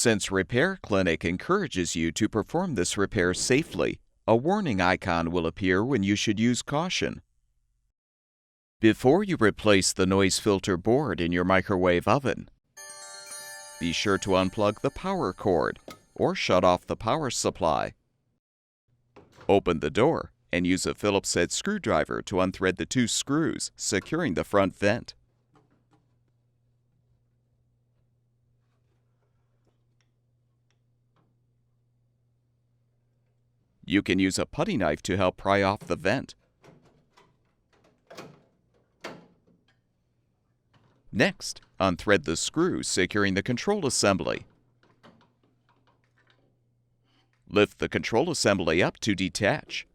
Since Repair Clinic encourages you to perform this repair safely, a warning icon will appear when you should use caution. Before you replace the noise filter board in your microwave oven, be sure to unplug the power cord or shut off the power supply. Open the door and use a Phillips head screwdriver to unthread the 2 screws securing the front vent. You can use a putty knife to help pry off the vent. Next, unthread the screw securing the control assembly. Lift the control assembly up to detach.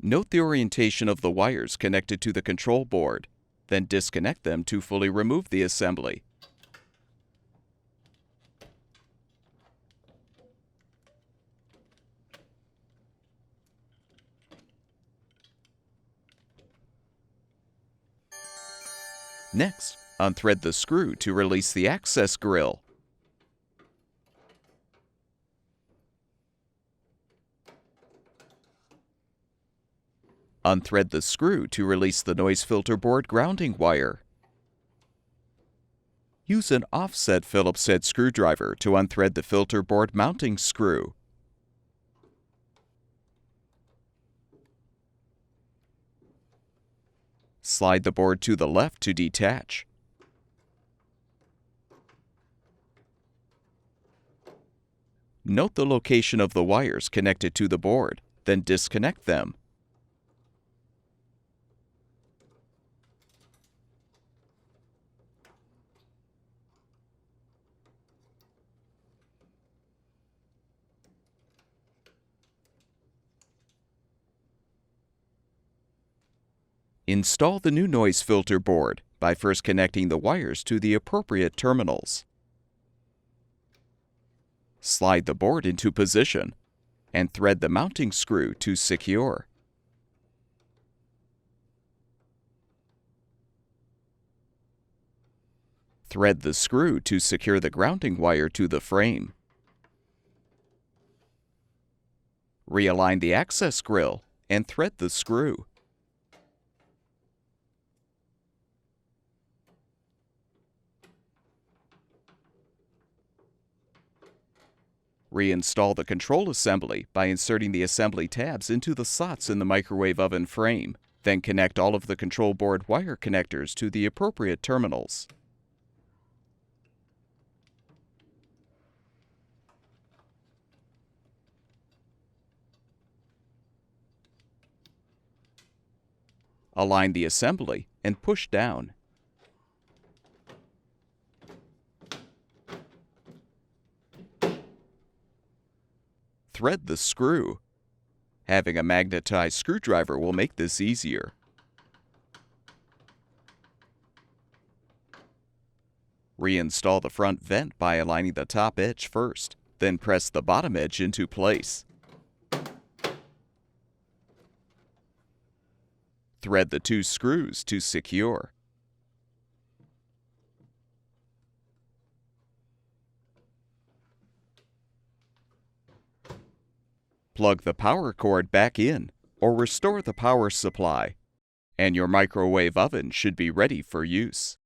Note the orientation of the wires connected to the control board, then disconnect them to fully remove the assembly. Next, unthread the screw to release the access grill. Unthread the screw to release the noise filter board grounding wire. Use an offset Phillips head screwdriver to unthread the filter board mounting screw. Slide the board to the left to detach. Note the location of the wires connected to the board, then disconnect them. Install the new noise filter board by first connecting the wires to the appropriate terminals. Slide the board into position and thread the mounting screw to secure. Thread the screw to secure the grounding wire to the frame. Realign the access grill and thread the screw. Reinstall the control assembly by inserting the assembly tabs into the slots in the microwave oven frame. Then connect all of the control board wire connectors to the appropriate terminals. Align the assembly and push down. Thread the screw. Having a magnetized screwdriver will make this easier. Reinstall the front vent by aligning the top edge first, then press the bottom edge into place. Thread the 2 screws to secure. Plug the power cord back in or restore the power supply, and your microwave oven should be ready for use.